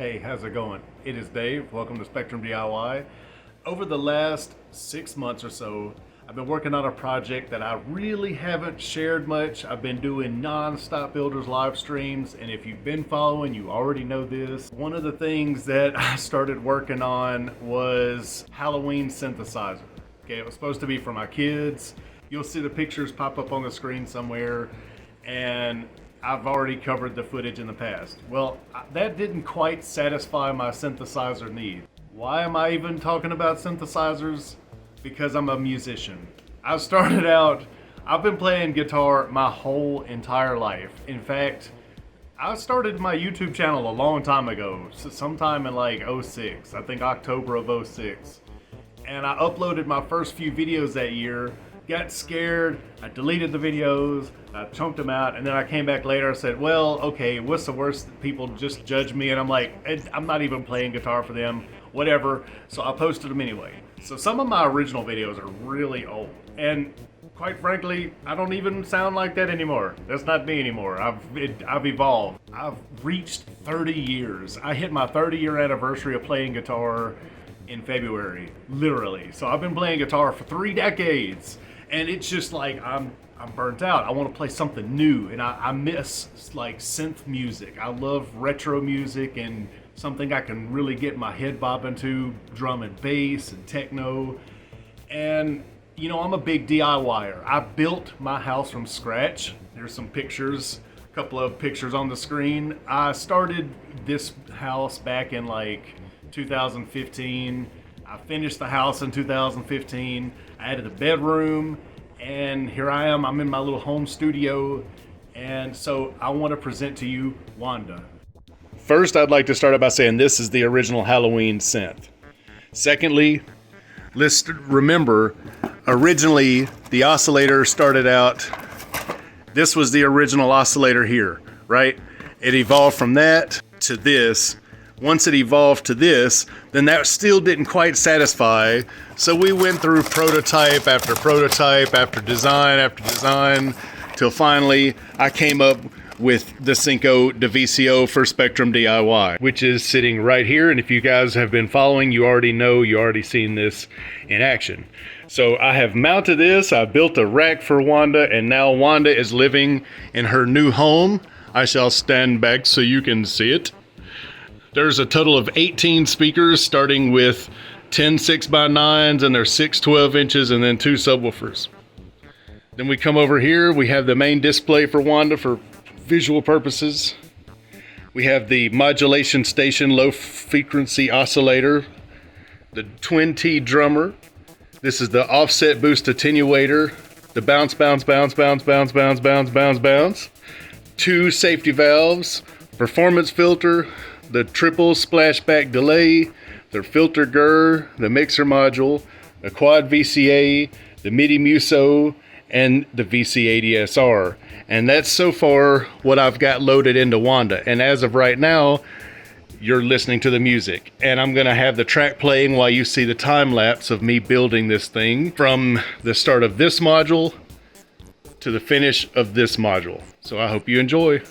Hey, how's it going? It is Dave. Welcome to SpectrumDIY. Over the last 6 months or so, I've been working on a project that I really haven't shared much. I've been doing non-stop builders live streams, and if you've been following, you already know this. One of the things that I started working on was Halloween synthesizer. Okay, it was supposed to be for my kids. You'll see the pictures pop up on the screen somewhere, and I've already covered the footage in the past. Well, that didn't quite satisfy my synthesizer need. Why am I even talking about synthesizers? Because I'm a musician. I've been playing guitar my whole entire life. In fact, I started my YouTube channel a long time ago, sometime in like 06, I think October of 06. And I uploaded my first few videos that year, got scared, I deleted the videos, I chunked them out, and then I came back later and said, well, okay, what's the worst? People just judge me, and I'm like, I'm not even playing guitar for them, whatever. So I posted them anyway. So some of my original videos are really old, and quite frankly, I don't even sound like that anymore. That's not me anymore. I've evolved. I've reached 30 years. I hit my 30-year anniversary of playing guitar in February, literally. So I've been playing guitar for 3 decades, and it's just like I'm burnt out. I want to play something new, and I miss like synth music. I love retro music and something I can really get my head bobbing to, drum and bass and techno. And you know, I'm a big DIYer. I built my house from scratch. There's some pictures, a couple of pictures on the screen. I started this house back in like 2015. I finished the house in 2015. I added a bedroom, and here I am. I'm in my little home studio, and so I want to present to you Wanda. First, I'd like to start out by saying this is the original Halloween synth. Secondly, let's remember, originally the oscillator started out, this was the original oscillator here, right? It evolved from that to this. Once it evolved to this, then that still didn't quite satisfy. So we went through prototype after design, till finally I came up with the Kosmo VCA for SpectrumDIY, which is sitting right here. And if you guys have been following, you already seen this in action. So I have mounted this, I built a rack for Wanda, and now Wanda is living in her new home. I shall stand back so you can see it. There's a total of 18 speakers, starting with 10 6x9s, and there's 6 12 inches, and then 2 subwoofers. Then we come over here, we have the main display for Wanda for visual purposes. We have the modulation station low frequency oscillator, the twin T drummer. This is the offset boost attenuator, the bounce, 2 safety valves, performance filter, the triple splashback delay, the filter GUR, the mixer module, the Quad VCA, the Midi-Muso, and the VCADSR. And that's so far what I've got loaded into Wanda. And as of right now, you're listening to the music. And I'm gonna have the track playing while you see the time lapse of me building this thing from the start of this module to the finish of this module. So I hope you enjoy.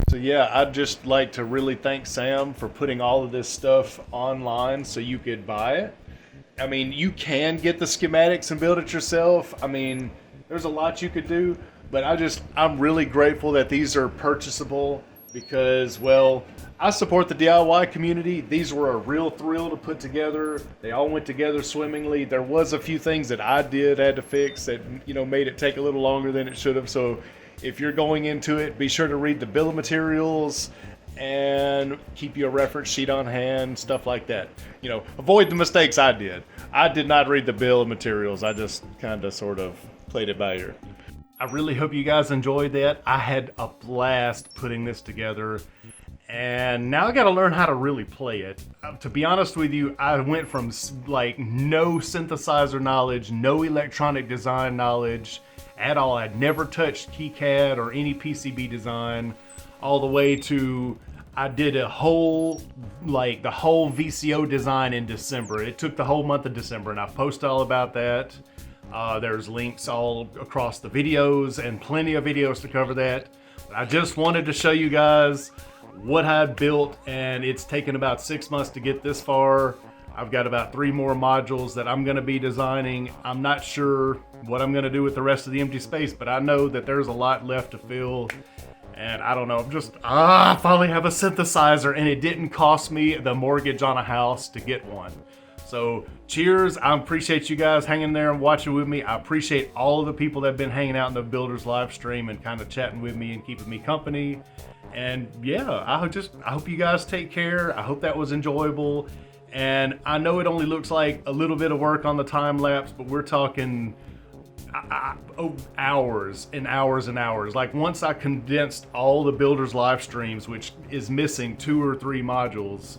So yeah, I'd just like to really thank Sam for putting all of this stuff online so you could buy it. I mean, you can get the schematics and build it yourself. I mean, there's a lot you could do, but I'm really grateful that these are purchasable because, well, I support the DIY community. These were a real thrill to put together. They all went together swimmingly. There was a few things that I had to fix that, made it take a little longer than it should have. So if you're going into it, be sure to read the bill of materials and keep you a reference sheet on hand, stuff like that. Avoid the mistakes I did. I did not read the bill of materials. I just kind of sort of played it by ear. I really hope you guys enjoyed that. I had a blast putting this together. and now I got to learn how to really play it. To be honest with you, I went from like no synthesizer knowledge, no electronic design knowledge at all. I'd never touched KiCad or any PCB design, all the way to I did a whole, like the whole VCO design in December. It took the whole month of December, and I posted all about that. There's links all across the videos and plenty of videos to cover that. But I just wanted to show you guys what I built, and it's taken about 6 months to get this far. I've got about 3 more modules that I'm gonna be designing. I'm not sure what I'm gonna do with the rest of the empty space, but I know that there's a lot left to fill. And I don't know, I finally have a synthesizer, and it didn't cost me the mortgage on a house to get one. So cheers, I appreciate you guys hanging there and watching with me. I appreciate all of the people that have been hanging out in the Builders live stream and kind of chatting with me and keeping me company. And yeah, I hope you guys take care. I hope that was enjoyable. And I know it only looks like a little bit of work on the time lapse, but we're talking hours and hours and hours. Like once I condensed all the Builders live streams, which is missing 2 or 3 modules,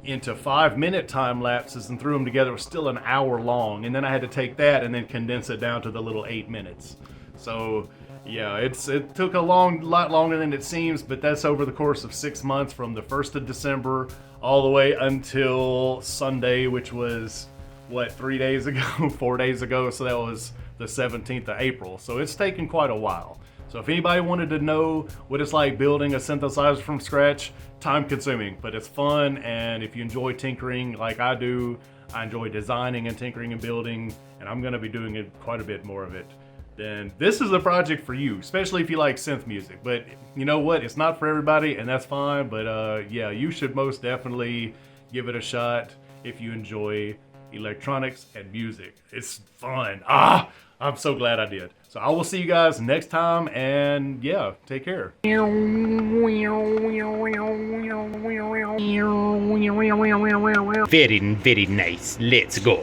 into 5-minute time lapses and threw them together, it was still an hour long. And then I had to take that and then condense it down to the little 8 minutes. So yeah, it took a lot longer than it seems, but that's over the course of 6 months, from the 1st of December all the way until Sunday, which was what, 3 days ago, 4 days ago. So that was the 17th of April. So it's taken quite a while. So if anybody wanted to know what it's like building a synthesizer from scratch, time consuming, but it's fun. And if you enjoy tinkering like I do, I enjoy designing and tinkering and building, and I'm gonna be doing it quite a bit more of it, then this is a project for you, especially if you like synth music. But you know what? It's not for everybody, and that's fine. But yeah, you should most definitely give it a shot if you enjoy electronics and music. It's fun. I'm so glad I did. So I will see you guys next time, and yeah, take care. Very, very nice. Let's go.